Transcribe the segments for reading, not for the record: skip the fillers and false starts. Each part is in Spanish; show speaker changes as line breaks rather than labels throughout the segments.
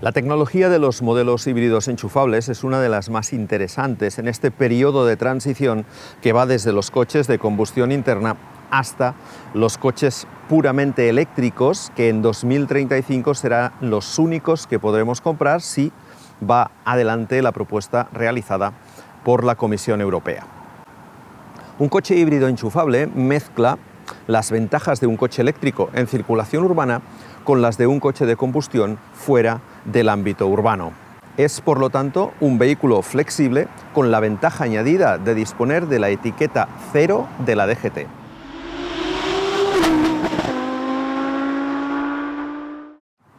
La tecnología de los modelos híbridos enchufables es una de las más interesantes en este periodo de transición que va desde los coches de combustión interna hasta los coches puramente eléctricos, que en 2035 serán los únicos que podremos comprar si va adelante la propuesta realizada por la Comisión Europea. Un coche híbrido enchufable mezcla las ventajas de un coche eléctrico en circulación urbana con las de un coche de combustión fuera del ámbito urbano. Es, por lo tanto, un vehículo flexible con la ventaja añadida de disponer de la etiqueta 0 de la DGT.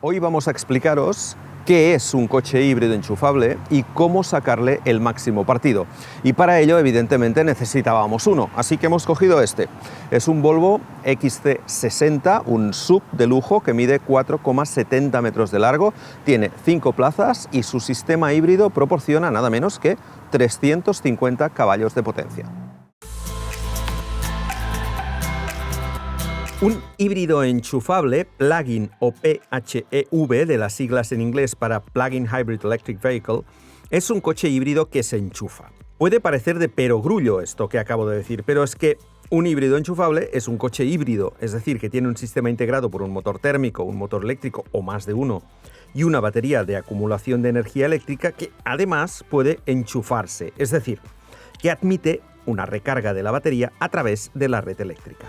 Hoy vamos a explicaros qué es un coche híbrido enchufable y cómo sacarle el máximo partido. Y para ello, evidentemente, necesitábamos uno, así que hemos cogido este. Es un Volvo XC60, un SUV de lujo que mide 4,70 metros de largo, tiene 5 plazas y su sistema híbrido proporciona nada menos que 350 caballos de potencia. Un híbrido enchufable, plug-in o PHEV, de las siglas en inglés para Plug-in Hybrid Electric Vehicle, es un coche híbrido que se enchufa. Puede parecer de perogrullo esto que acabo de decir, pero es que un híbrido enchufable es un coche híbrido, es decir, que tiene un sistema integrado por un motor térmico, un motor eléctrico o más de uno, y una batería de acumulación de energía eléctrica que además puede enchufarse, es decir, que admite una recarga de la batería a través de la red eléctrica.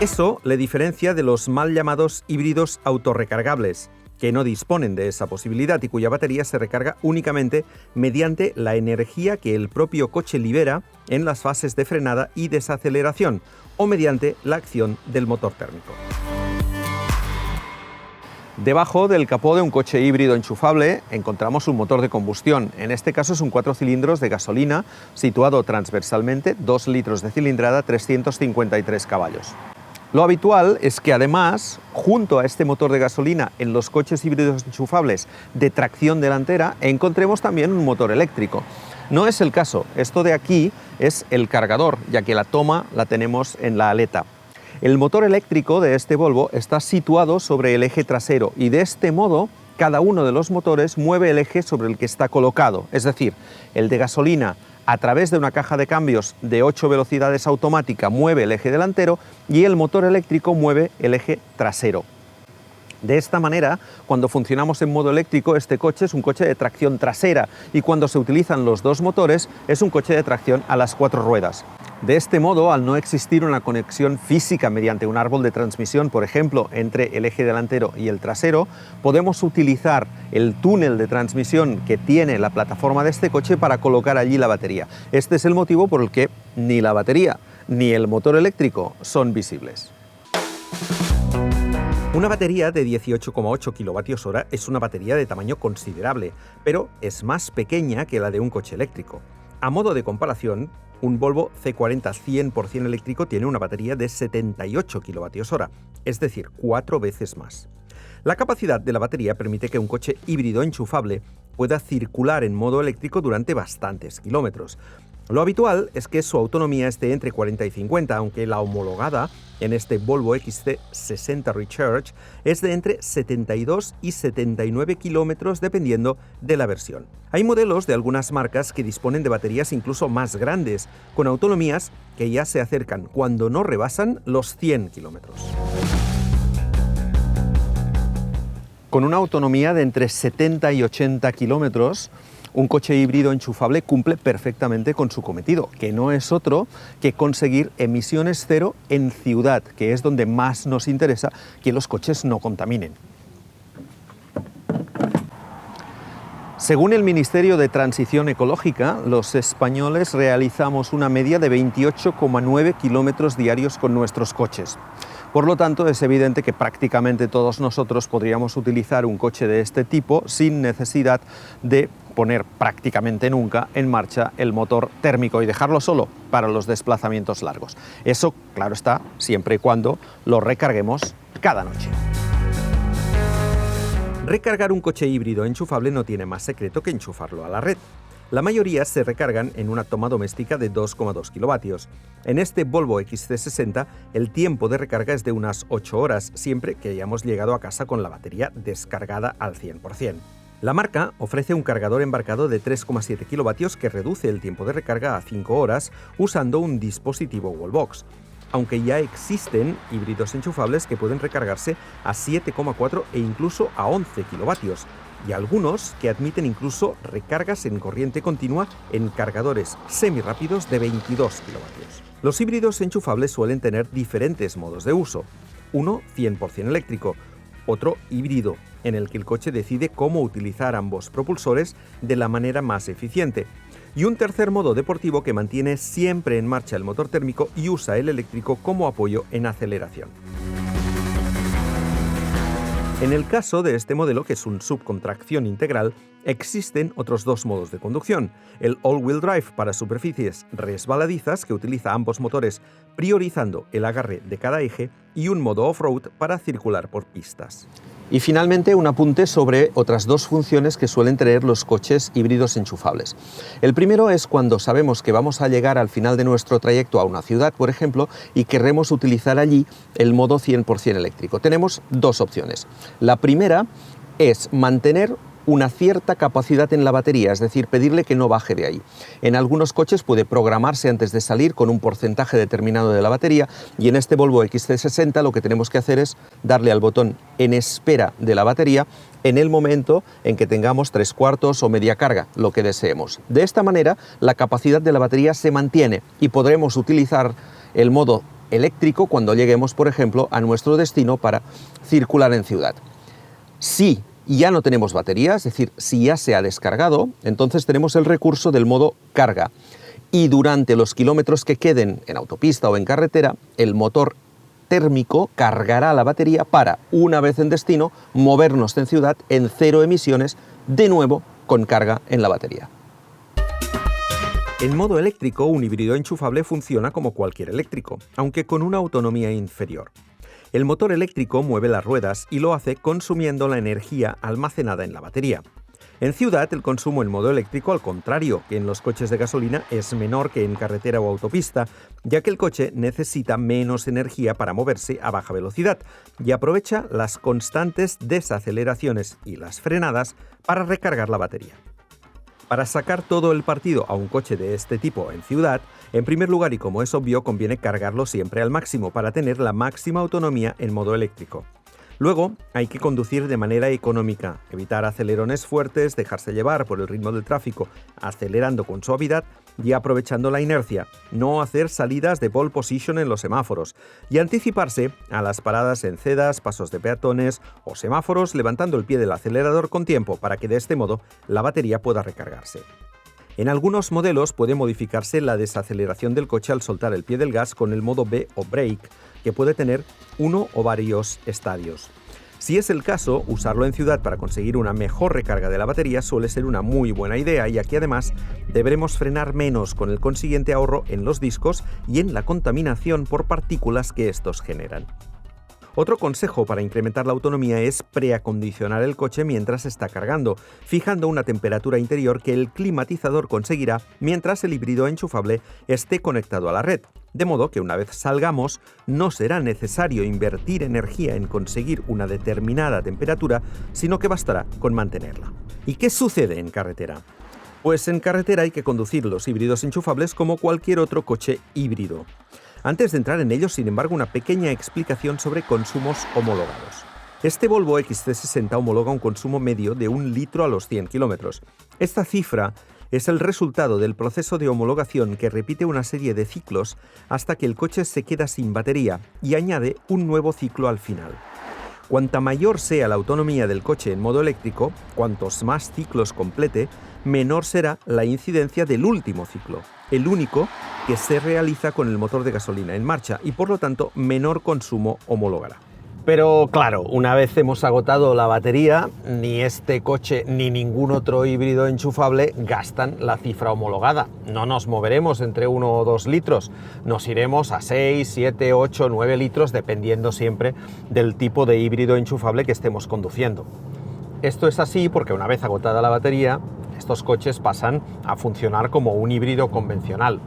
Eso le diferencia de los mal llamados híbridos autorrecargables, que no disponen de esa posibilidad y cuya batería se recarga únicamente mediante la energía que el propio coche libera en las fases de frenada y desaceleración o mediante la acción del motor térmico. Debajo del capó de un coche híbrido enchufable encontramos un motor de combustión. En este caso es un 4 cilindros de gasolina situado transversalmente, 2 litros de cilindrada, 353 caballos. Lo habitual es que además, junto a este motor de gasolina en los coches híbridos enchufables de tracción delantera, encontremos también un motor eléctrico. No es el caso, esto de aquí es el cargador, ya que la toma la tenemos en la aleta. El motor eléctrico de este Volvo está situado sobre el eje trasero y de este modo cada uno de los motores mueve el eje sobre el que está colocado, es decir, el de gasolina a través de una caja de cambios de 8 velocidades automática mueve el eje delantero y el motor eléctrico mueve el eje trasero. De esta manera, cuando funcionamos en modo eléctrico, este coche es un coche de tracción trasera y cuando se utilizan los dos motores es un coche de tracción a las 4 ruedas. De este modo, al no existir una conexión física mediante un árbol de transmisión, por ejemplo, entre el eje delantero y el trasero, podemos utilizar el túnel de transmisión que tiene la plataforma de este coche para colocar allí la batería. Este es el motivo por el que ni la batería ni el motor eléctrico son visibles. Una batería de 18,8 kWh es una batería de tamaño considerable, pero es más pequeña que la de un coche eléctrico. A modo de comparación, un Volvo C40 100% eléctrico tiene una batería de 78 kWh, es decir, 4 veces más. La capacidad de la batería permite que un coche híbrido enchufable pueda circular en modo eléctrico durante bastantes kilómetros. Lo habitual es que su autonomía esté entre 40 y 50, aunque la homologada en este Volvo XC60 Recharge es de entre 72 y 79 kilómetros dependiendo de la versión. Hay modelos de algunas marcas que disponen de baterías incluso más grandes, con autonomías que ya se acercan, cuando no rebasan, los 100 kilómetros. Con una autonomía de entre 70 y 80 kilómetros, un coche híbrido enchufable cumple perfectamente con su cometido, que no es otro que conseguir emisiones cero en ciudad, que es donde más nos interesa que los coches no contaminen. Según el Ministerio de Transición Ecológica, los españoles realizamos una media de 28,9 kilómetros diarios con nuestros coches. Por lo tanto, es evidente que prácticamente todos nosotros podríamos utilizar un coche de este tipo sin necesidad de poner prácticamente nunca en marcha el motor térmico y dejarlo solo para los desplazamientos largos. Eso, claro está, siempre y cuando lo recarguemos cada noche. Recargar un coche híbrido enchufable no tiene más secreto que enchufarlo a la red. La mayoría se recargan en una toma doméstica de 2,2 kilovatios. En este Volvo XC60 el tiempo de recarga es de unas 8 horas, siempre que hayamos llegado a casa con la batería descargada al 100%. La marca ofrece un cargador embarcado de 3,7 kilovatios que reduce el tiempo de recarga a 5 horas usando un dispositivo Wallbox, aunque ya existen híbridos enchufables que pueden recargarse a 7,4 e incluso a 11 kilovatios, y algunos que admiten incluso recargas en corriente continua en cargadores semirápidos de 22 kilovatios. Los híbridos enchufables suelen tener diferentes modos de uso. Uno 100% eléctrico, otro híbrido, en el que el coche decide cómo utilizar ambos propulsores de la manera más eficiente, y un tercer modo deportivo que mantiene siempre en marcha el motor térmico y usa el eléctrico como apoyo en aceleración. En el caso de este modelo, que es un sub con tracción integral, existen otros dos modos de conducción: el all-wheel drive para superficies resbaladizas, que utiliza ambos motores priorizando el agarre de cada eje, y un modo off-road para circular por pistas. Y finalmente un apunte sobre otras dos funciones que suelen tener los coches híbridos enchufables. El primero es cuando sabemos que vamos a llegar al final de nuestro trayecto a una ciudad, por ejemplo, y queremos utilizar allí el modo 100% eléctrico. Tenemos dos opciones. La primera es mantener una cierta capacidad en la batería, es decir, pedirle que no baje de ahí. En algunos coches puede programarse antes de salir con un porcentaje determinado de la batería, y en este Volvo XC60 lo que tenemos que hacer es darle al botón en espera de la batería en el momento en que tengamos 3/4 o media carga, lo que deseemos. De esta manera, la capacidad de la batería se mantiene y podremos utilizar el modo eléctrico cuando lleguemos, por ejemplo, a nuestro destino para circular en ciudad. Si ya no tenemos batería, es decir, si ya se ha descargado, entonces tenemos el recurso del modo carga, y durante los kilómetros que queden en autopista o en carretera, el motor térmico cargará la batería para, una vez en destino, movernos en ciudad en cero emisiones, de nuevo con carga en la batería. En modo eléctrico, un híbrido enchufable funciona como cualquier eléctrico, aunque con una autonomía inferior. El motor eléctrico mueve las ruedas y lo hace consumiendo la energía almacenada en la batería. En ciudad, el consumo en modo eléctrico, al contrario que en los coches de gasolina, es menor que en carretera o autopista, ya que el coche necesita menos energía para moverse a baja velocidad y aprovecha las constantes desaceleraciones y las frenadas para recargar la batería. Para sacar todo el partido a un coche de este tipo en ciudad, en primer lugar, y como es obvio, conviene cargarlo siempre al máximo para tener la máxima autonomía en modo eléctrico. Luego, hay que conducir de manera económica, evitar acelerones fuertes, dejarse llevar por el ritmo del tráfico, acelerando con suavidad y aprovechando la inercia, no hacer salidas de pole position en los semáforos y anticiparse a las paradas en aceras, pasos de peatones o semáforos, levantando el pie del acelerador con tiempo para que de este modo la batería pueda recargarse. En algunos modelos puede modificarse la desaceleración del coche al soltar el pie del gas con el modo B o brake, que puede tener uno o varios estadios. Si es el caso, usarlo en ciudad para conseguir una mejor recarga de la batería suele ser una muy buena idea, y aquí además deberemos frenar menos, con el consiguiente ahorro en los discos y en la contaminación por partículas que estos generan. Otro consejo para incrementar la autonomía es preacondicionar el coche mientras está cargando, fijando una temperatura interior que el climatizador conseguirá mientras el híbrido enchufable esté conectado a la red, de modo que una vez salgamos no será necesario invertir energía en conseguir una determinada temperatura, sino que bastará con mantenerla. ¿Y qué sucede en carretera? Pues en carretera hay que conducir los híbridos enchufables como cualquier otro coche híbrido. Antes de entrar en ellos, sin embargo, una pequeña explicación sobre consumos homologados. Este Volvo XC60 homologa un consumo medio de 1 litro a los 100 kilómetros. Esta cifra es el resultado del proceso de homologación, que repite una serie de ciclos hasta que el coche se queda sin batería y añade un nuevo ciclo al final. Cuanta mayor sea la autonomía del coche en modo eléctrico, cuantos más ciclos complete, menor será la incidencia del último ciclo, el único que se realiza con el motor de gasolina en marcha, y por lo tanto menor consumo homologará. Pero claro, una vez hemos agotado la batería, ni este coche ni ningún otro híbrido enchufable gastan la cifra homologada. No nos moveremos entre 1 o 2 litros, nos iremos a 6, 7, 8, 9 litros, dependiendo siempre del tipo de híbrido enchufable que estemos conduciendo. Esto es así porque una vez agotada la batería, estos coches pasan a funcionar como un híbrido convencional.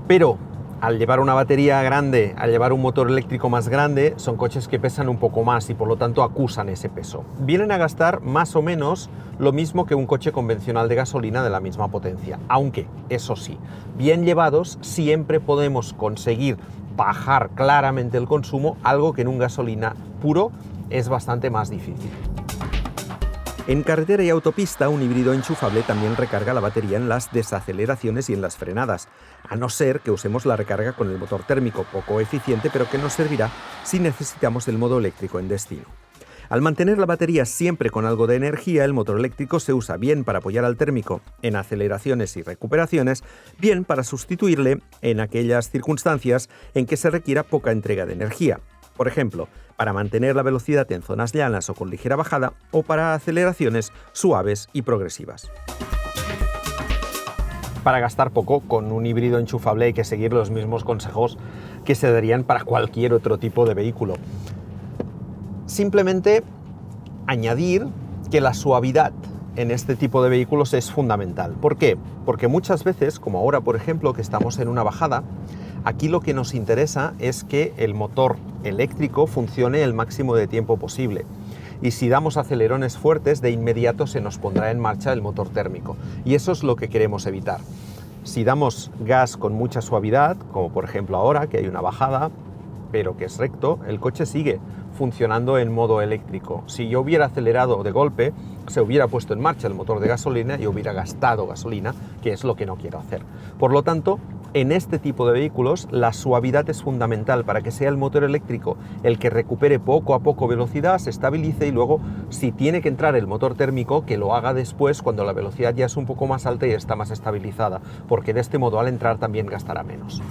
Pero al llevar una batería grande, al llevar un motor eléctrico más grande, son coches que pesan un poco más y por lo tanto acusan ese peso. Vienen a gastar más o menos lo mismo que un coche convencional de gasolina de la misma potencia, aunque, eso sí, bien llevados siempre podemos conseguir bajar claramente el consumo, algo que en un gasolina puro es bastante más difícil. En carretera y autopista, un híbrido enchufable también recarga la batería en las desaceleraciones y en las frenadas, a no ser que usemos la recarga con el motor térmico, poco eficiente, pero que nos servirá si necesitamos el modo eléctrico en destino. Al mantener la batería siempre con algo de energía, el motor eléctrico se usa bien para apoyar al térmico en aceleraciones y recuperaciones, bien para sustituirle en aquellas circunstancias en que se requiera poca entrega de energía. Por ejemplo, para mantener la velocidad en zonas llanas o con ligera bajada, o para aceleraciones suaves y progresivas. Para gastar poco, con un híbrido enchufable hay que seguir los mismos consejos que se darían para cualquier otro tipo de vehículo. Simplemente añadir que la suavidad en este tipo de vehículos es fundamental. ¿Por qué? Porque muchas veces, como ahora por ejemplo, que estamos en una bajada, aquí lo que nos interesa es que el motor eléctrico funcione el máximo de tiempo posible. Y si damos acelerones fuertes, de inmediato se nos pondrá en marcha el motor térmico. Y eso es lo que queremos evitar. Si damos gas con mucha suavidad, como por ejemplo ahora, que hay una bajada, pero que es recto, el coche sigue funcionando en modo eléctrico. Si yo hubiera acelerado de golpe, se hubiera puesto en marcha el motor de gasolina y hubiera gastado gasolina, que es lo que no quiero hacer. Por lo tanto, en este tipo de vehículos, la suavidad es fundamental para que sea el motor eléctrico el que recupere poco a poco velocidad, se estabilice y luego, si tiene que entrar el motor térmico, que lo haga después cuando la velocidad ya es un poco más alta y está más estabilizada, porque de este modo al entrar también gastará menos.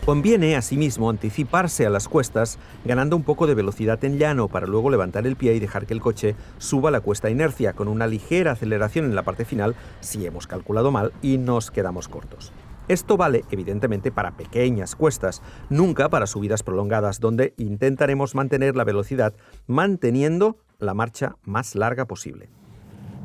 Conviene, asimismo, anticiparse a las cuestas, ganando un poco de velocidad en llano para luego levantar el pie y dejar que el coche suba la cuesta a inercia, con una ligera aceleración en la parte final si hemos calculado mal y nos quedamos cortos. Esto vale, evidentemente, para pequeñas cuestas, nunca para subidas prolongadas, donde intentaremos mantener la velocidad manteniendo la marcha más larga posible.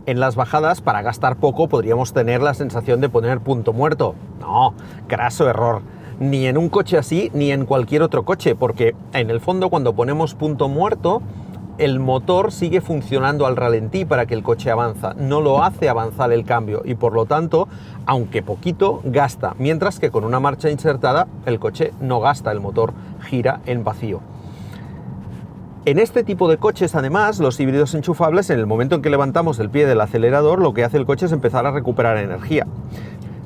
En las bajadas, para gastar poco, podríamos tener la sensación de poner punto muerto. No, craso error. Ni en un coche así, ni en cualquier otro coche, porque en el fondo cuando ponemos punto muerto, el motor sigue funcionando al ralentí para que el coche avanza, no lo hace avanzar el cambio y por lo tanto, aunque poquito, gasta, mientras que con una marcha insertada el coche no gasta, el motor gira en vacío. En este tipo de coches, además, los híbridos enchufables, en el momento en que levantamos el pie del acelerador, lo que hace el coche es empezar a recuperar energía.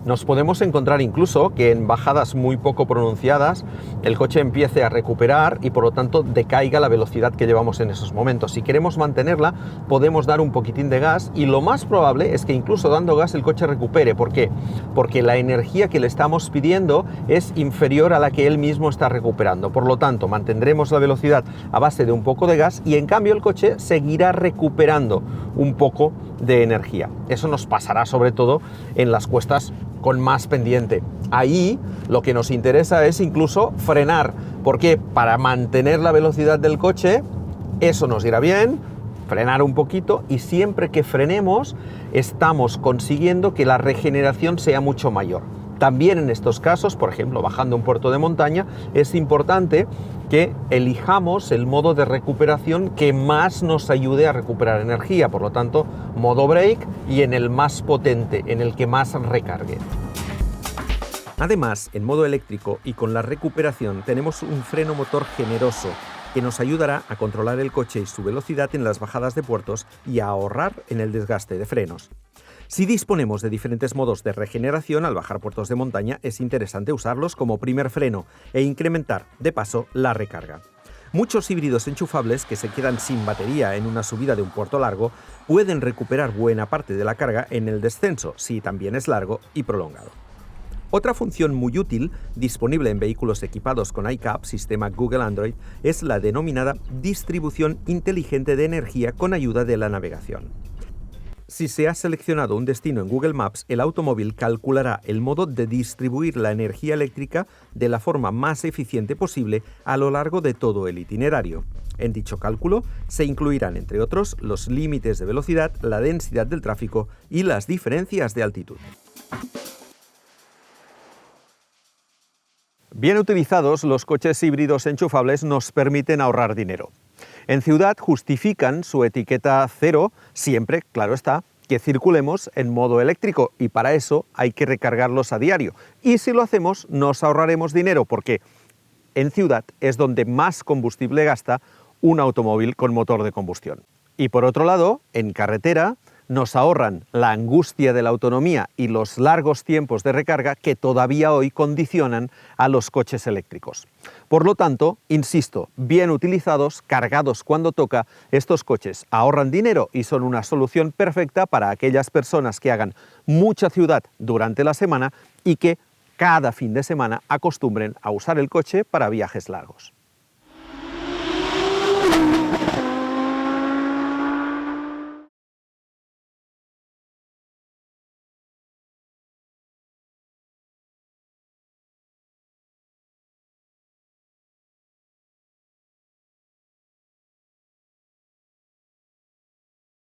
Nos podemos encontrar incluso que en bajadas muy poco pronunciadas el coche empiece a recuperar y por lo tanto decaiga la velocidad que llevamos en esos momentos. Si queremos mantenerla, podemos dar un poquitín de gas y lo más probable es que incluso dando gas el coche recupere. ¿Por qué? Porque la energía que le estamos pidiendo es inferior a la que él mismo está recuperando. Por lo tanto, mantendremos la velocidad a base de un poco de gas y en cambio el coche seguirá recuperando un poco de energía. Eso nos pasará sobre todo en las cuestas con más pendiente. Ahí lo que nos interesa es incluso frenar, porque para mantener la velocidad del coche, eso nos irá bien, frenar un poquito y siempre que frenemos estamos consiguiendo que la regeneración sea mucho mayor. También en estos casos, por ejemplo, bajando un puerto de montaña, es importante que elijamos el modo de recuperación que más nos ayude a recuperar energía, por lo tanto, modo brake y en el más potente, en el que más recargue. Además, en modo eléctrico y con la recuperación tenemos un freno motor generoso que nos ayudará a controlar el coche y su velocidad en las bajadas de puertos y a ahorrar en el desgaste de frenos. Si disponemos de diferentes modos de regeneración al bajar puertos de montaña, es interesante usarlos como primer freno e incrementar, de paso, la recarga. Muchos híbridos enchufables que se quedan sin batería en una subida de un puerto largo pueden recuperar buena parte de la carga en el descenso, si también es largo y prolongado. Otra función muy útil, disponible en vehículos equipados con iCab, sistema Google Android, es la denominada distribución inteligente de energía con ayuda de la navegación. Si se ha seleccionado un destino en Google Maps, el automóvil calculará el modo de distribuir la energía eléctrica de la forma más eficiente posible a lo largo de todo el itinerario. En dicho cálculo se incluirán, entre otros, los límites de velocidad, la densidad del tráfico y las diferencias de altitud. Bien utilizados, los coches híbridos enchufables nos permiten ahorrar dinero. En ciudad justifican su etiqueta cero siempre, claro está, que circulemos en modo eléctrico y para eso hay que recargarlos a diario. Y si lo hacemos nos ahorraremos dinero porque en ciudad es donde más combustible gasta un automóvil con motor de combustión. Y por otro lado, en carretera nos ahorran la angustia de la autonomía y los largos tiempos de recarga que todavía hoy condicionan a los coches eléctricos. Por lo tanto, insisto, bien utilizados, cargados cuando toca, estos coches ahorran dinero y son una solución perfecta para aquellas personas que hagan mucha ciudad durante la semana y que cada fin de semana acostumbren a usar el coche para viajes largos.